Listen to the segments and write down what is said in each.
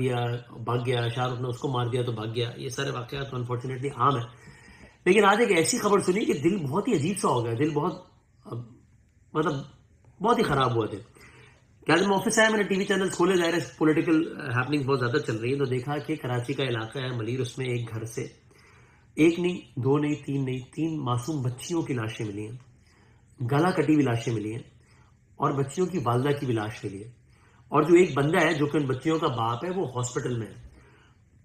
دیا, بھاگ گیا, شاہ رخ نے اس کو مار دیا تو بھاگ گیا. یہ سارے واقعات تو انفارچونیٹلی عام ہیں. لیکن آج ایک ایسی خبر سنی کہ دل بہت ہی عجیب سا ہو گیا, دل مطلب بہت ہی خراب ہوا تھے. کیا جب میں آفس آیا, میں نے ٹی وی چینل کھولے, ظاہر ہے پولیٹیکل ہیپننگ بہت زیادہ چل رہی ہے, تو دیکھا کہ کراچی کا علاقہ ہے ملیر, اس میں ایک گھر سے ایک نہیں, دو نہیں, تین معصوم بچیوں کی لاشیں ملی ہیں, گلا کٹی ہوئی لاشیں ملی ہیں, اور بچیوں کی والدہ کی بھی لاش ملی ہے. اور جو ایک بندہ ہے جو کہ ان بچیوں کا باپ ہے وہ ہاسپٹل میں ہے,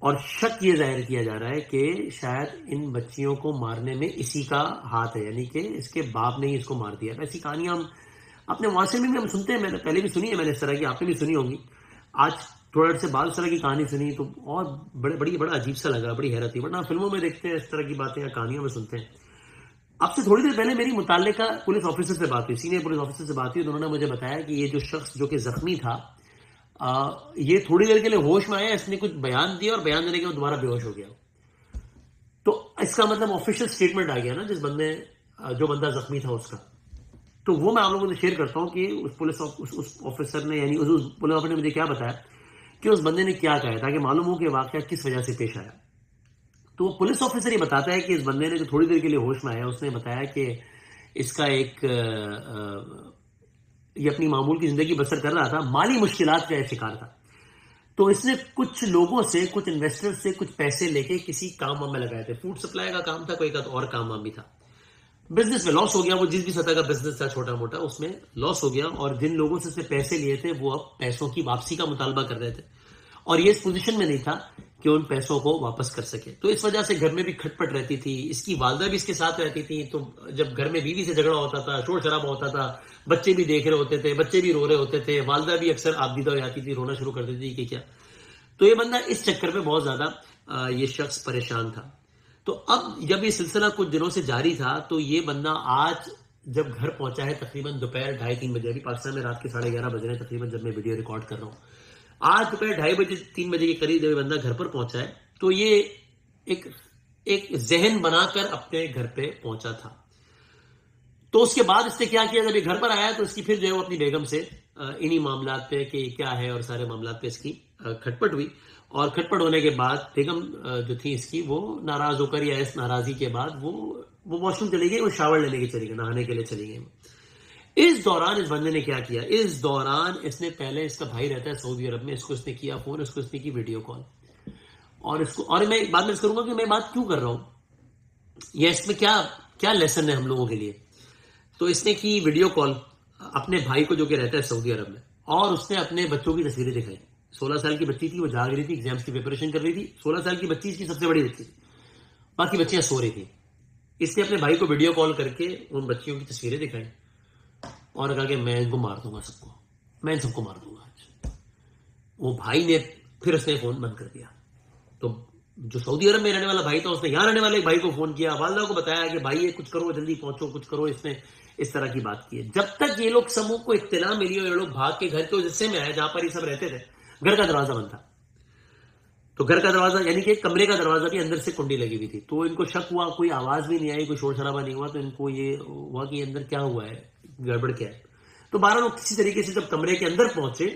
اور شک یہ ظاہر کیا جا رہا ہے کہ شاید ان بچیوں کو مارنے میں اسی کا ہاتھ ہے, یعنی کہ اس کے باپ نے ہی اس کو مار دیا. ایسی کہانیاں ہم اپنے معاشرے میں بھی ہم سنتے ہیں, میں نے پہلے بھی سنی ہے, میں نے اس طرح کی آپ نے بھی سنی ہوں گی. آج تھوڑا سے بعد اس طرح کی کہانی سنی تو اور بڑا عجیب سا لگا, بڑی حیرت تھی. ورنہ فلموں میں دیکھتے ہیں اس طرح کی باتیں یا کہانیوں میں سنتے ہیں. اب سے تھوڑی دیر پہلے میری متعلقہ پولیس آفیسر سے بات ہوئی, سینئر پولیس آفیسر سے بات ہوئی, انہوں نے مجھے بتایا کہ یہ جو شخص جو کہ زخمی تھا یہ تھوڑی دیر کے لیے ہوش میں آیا, اس نے کچھ بیان دیا اور بیان دینے کے بعد دوبارہ بے ہوش ہو گیا. تو اس کا مطلب آفیشیل اسٹیٹمنٹ آ گیا نا جس بندے جو بندہ زخمی تھا اس کا. تو وہ میں آپ لوگوں سے شیئر کرتا ہوں کہ اس پولیس آفیسر نے, یعنی اس پولیس آفیسر نے مجھے کیا بتایا کہ اس بندے نے کیا کہا, تاکہ معلوم ہو کہ واقعہ کس وجہ سے پیش آیا. تو وہ پولیس آفیسر یہ بتاتا ہے کہ اس بندے نے جو تھوڑی دیر کے لیے ہوش میں آیا, اس نے بتایا کہ اس کا یہ اپنی معمول کی زندگی بسر کر رہا تھا, مالی مشکلات کا شکار تھا. تو اس نے کچھ لوگوں سے, کچھ انویسٹر سے کچھ پیسے لے کے کسی کام میں لگائے تھے. فوڈ سپلائی کا کام تھا, کوئی کا اور کام بھی تھا. بزنس میں لاس ہو گیا, وہ جس بھی سطح کا بزنس تھا چھوٹا موٹا اس میں لاس ہو گیا, اور جن لوگوں سے اس نے پیسے لیے تھے وہ اب پیسوں کی واپسی کا مطالبہ کر رہے تھے, اور یہ اس پوزیشن میں نہیں تھا کہ ان پیسوں کو واپس کر سکے. تو اس وجہ سے گھر میں بھی کھٹ پٹ رہتی تھی, اس کی والدہ بھی اس کے ساتھ رہتی تھی. تو جب گھر میں بیوی سے جھگڑا ہوتا تھا, شور شرابہ ہوتا تھا, بچے بھی دیکھ رہے ہوتے تھے, بچے بھی رو رہے ہوتے تھے, والدہ بھی اکثر آبدیدہ ہو جاتی تھی, رونا شروع کر دیتی تھی کہ کیا. تو یہ بندہ اس چکر میں بہت زیادہ یہ شخص پریشان تھا. تو اب جب یہ سلسلہ کچھ دنوں سے جاری تھا, تو یہ بندہ آج جب گھر پہنچا ہے تقریباً دوپہر 2:30-3 بجے, ابھی پاکستان میں رات کے 11:30 بج رہے ہیں تقریباً جب میں ویڈیو ریکارڈ کر رہا ہوں, آج دوپہر 2:30-3 بجے کے قریب جب بندہ گھر پر پہنچا ہے, تو یہ ایک ذہن بنا کر اپنے گھر پہ پہنچا تھا. تو اس کے بعد اس نے کیا کیا, جب یہ گھر پر آیا تو اس کی پھر جو ہے وہ اپنی بیگم سے انہی معاملات پہ کہ کیا ہے اور سارے معاملات پہ اس کی کھٹپٹ ہوئی. اور کھٹپٹ ہونے کے بعد بیگم جو تھی اس کی, وہ ناراض ہو کر یا اس ناراضی کے بعد وہ واش روم چلی گئی, وہ شاور لینے کے چلی گئی, نہانے کے لیے چلی گئی. اس دوران اس بندے نے کیا کیا, اس دوران اس نے پہلے, اس کا بھائی رہتا ہے سعودی عرب میں, اس کو اس نے کیا فون, اس کو اس نے کی ویڈیو کال, اور اس کو, اور میں بعد میں اس کروں گا کہ میں بات کیوں کر رہا ہوں یا اس میں کیا لیسن ہے ہم لوگوں کے لیے. تو اس نے کی ویڈیو کال اپنے بھائی کو جو کہ رہتا ہے سعودی عرب میں, اور اس نے اپنے بچوں کی تصویریں دکھائی. 16 سال کی بچی تھی, وہ جاگ رہی تھی, ایگزامس کی پریپریشن کر رہی تھی. 16 سال کی بچی اس کی سب سے بڑی بچی تھی, باقی بچیاں سو رہی تھیں. اس نے اپنے بھائی کو ویڈیو کال کر کے ان بچیوں کی تصویریں دکھائی اور کہا کہ میں ان کو مار دوں گا, سب کو میں ان سب کو مار دوں گا. وہ بھائی نے پھر اس نے فون بند کر دیا. تو جو سعودی عرب میں رہنے والا بھائی تھا, اس نے یہاں رہنے والے بھائی کو فون کیا, والدہ کو بتایا کہ بھائی یہ کچھ کرو, جلدی پہنچو, کچھ کرو. اس نے اس طرح کی بات کی ہے. جب تک یہ لوگ سموہ کو اطلاع ملی اور یہ لوگ بھاگ کے گھر کے اس حصے میں آئے جہاں پر یہ سب رہتے تھے, گھر کا دروازہ بند تھا. تو گھر کا دروازہ یعنی کہ کمرے کا دروازہ بھی اندر سے کنڈی لگی ہوئی تھی. تو ان کو شک ہوا, کوئی آواز بھی نہیں آئی, کوئی شور شرابہ نہیں ہوا. تو ان کو یہ ہوا کہ اندر کیا ہوا ہے, گڑبڑ کیا ہے. تو 12 لوگ کسی طریقے سے جب کمرے کے اندر پہنچے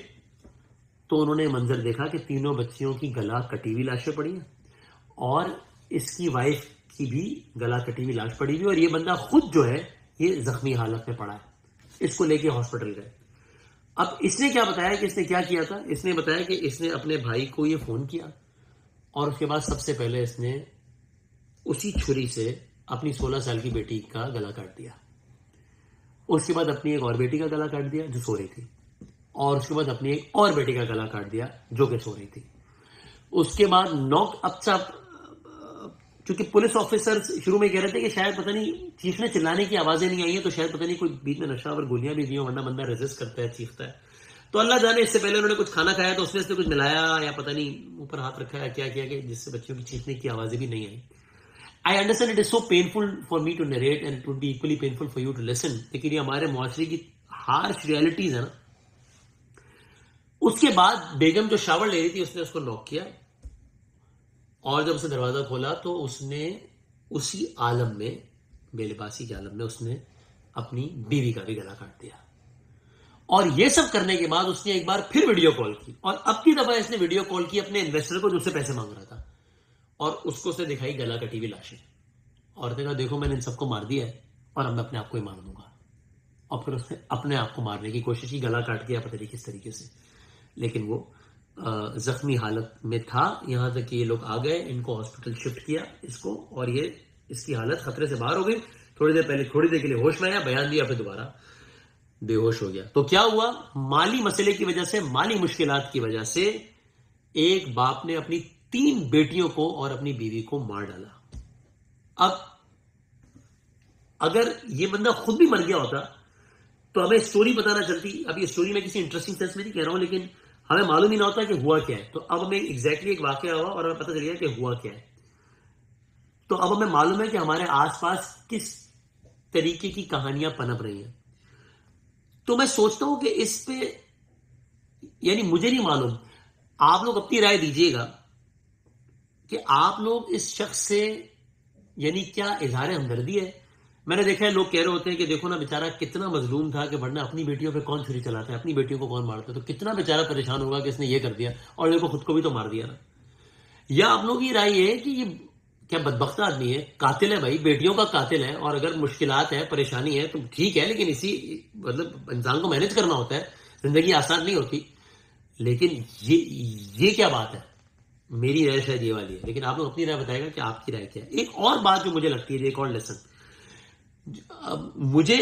تو انہوں نے منظر دیکھا کہ تینوں بچیوں کی گلا کٹی ہوئی لاشیں پڑی ہیں, اور اس کی وائف کی بھی گلا کٹی ہوئی لاش پڑی ہوئی, اور یہ بندہ خود جو ہے یہ زخمی حالت میں پڑا ہے. اس کو لے کے ہاسپٹل گئے. اب اس نے کیا بتایا کہ اس نے کیا کیا تھا. اس نے بتایا کہ اس نے اپنے بھائی کو یہ فون کیا, اور اس کے بعد سب سے پہلے اس نے اسی چھری سے اپنی 16 سال کی بیٹی کا گلا کاٹ دیا. اس کے بعد اپنی ایک اور بیٹی کا گلا کاٹ دیا جو سو رہی تھی, اور اس کے بعد اپنی ایک اور بیٹی کا گلا کاٹ دیا جو کہ سو رہی تھی. اس کے بعد چونکہ پولیس آفیسر شروع میں کہہ رہے تھے کہ شاید پتہ نہیں چیخنے چلانے کی آوازیں نہیں آئی ہیں, تو شاید پتہ نہیں کوئی بیچ میں نشہ اور گولیاں بھی دی ہوں, ورنہ بندہ ریزسٹ کرتا ہے, چیختا ہے. تو اللہ جانے, اس سے پہلے انہوں نے کچھ کھانا کھایا تو اس نے کچھ ملایا یا پتہ نہیں اوپر ہاتھ رکھا ہے کیا کیا کہ جس سے بچیوں کی چیخنے کی آوازیں بھی نہیں آئی. I understand it is so painful for me to narrate and it would be equally painful for you to listen, لیکن یہ ہمارے معاشرے کی ہارش ریالٹیز ہے نا. اس کے بعد بیگم جو شاور لے رہی تھی اس نے اس کو نوک کیا, اور جب اس نے دروازہ کھولا تو اس نے اسی عالم میں, بے لباسی کے عالم میں, اس نے اپنی بیوی کا بھی گلا کاٹ دیا. اور یہ سب کرنے کے بعد اس نے ایک بار پھر ویڈیو کال کی, اور اب کی دفعہ اس نے ویڈیو کال کی اپنے انویسٹر کو جو اس سے پیسے مانگ رہا تھا, اور اس کو اس نے دکھائی گلا کٹی ہوئی لاشیں, اور نے کہا دیکھو میں نے ان سب کو مار دیا ہے اور اب میں اپنے آپ کو ہی مار دوں گا. اور پھر اس نے اپنے آپ کو مارنے کی کوشش کی, گلا کاٹ گیا پتہ نہیں کس طریقے سے, لیکن وہ زخمی حالت میں تھا. یہاں تک کہ یہ لوگ آ گئے, ان کو ہاسپٹل شفٹ کیا اس کو, اور یہ اس کی حالت خطرے سے باہر ہو گئی. تھوڑی دیر کے لیے ہوش میں آیا, بیان دیا, پھر دوبارہ بے ہوش ہو گیا. تو کیا ہوا, مالی مسئلے کی وجہ سے, مالی مشکلات کی وجہ سے ایک باپ نے اپنی 3 بیٹیوں کو اور اپنی بیوی کو مار ڈالا. اب اگر یہ بندہ خود بھی مر گیا ہوتا تو ہمیں سٹوری پتہ نہ چلتی. اب یہ سٹوری میں کسی انٹرسٹنگ سینس میں نہیں کہہ رہا ہوں, لیکن ہمیں معلوم ہی نہ ہوتا کہ ہوا کیا ہے. تو اب ہمیں ایگزیکٹلی ایک واقعہ ہوا اور ہمیں پتہ چل گیا کہ ہوا کیا ہے. تو اب ہمیں معلوم ہے کہ ہمارے آس پاس کس طریقے کی کہانیاں پنپ رہی ہیں. تو میں سوچتا ہوں کہ اس پہ, یعنی مجھے نہیں معلوم, آپ لوگ اپنی رائے دیجئے گا کہ آپ لوگ اس شخص سے یعنی کیا اظہار ہمدردی ہے. میں نے دیکھا ہے لوگ کہہ رہے ہوتے ہیں کہ دیکھو نا بیچارہ کتنا مظلوم تھا, کہ ورنہ اپنی بیٹیوں پہ کون چھری چلاتا ہے, اپنی بیٹیوں کو کون مارتا ہے, تو کتنا بیچارہ پریشان ہوگا کہ اس نے یہ کر دیا, اور دیکھو خود کو بھی تو مار دیا نا. یا آپ لوگ کی رائے ہے کہ یہ کیا بدبخت آدمی ہے, قاتل ہے بھائی, بیٹیوں کا قاتل ہے, اور اگر مشکلات ہے, پریشانی ہے تو ٹھیک ہے, لیکن اسی مطلب انسان کو مینج کرنا ہوتا ہے, زندگی آسان نہیں ہوتی. لیکن یہ کیا بات ہے, میری رائے شاید یہ والی ہے, لیکن آپ لوگ اپنی رائے بتائے گا کہ آپ کی رائے کیا ہے. ایک اور بات جو مجھے لگتی ہے, ایک اور لیسن, مجھے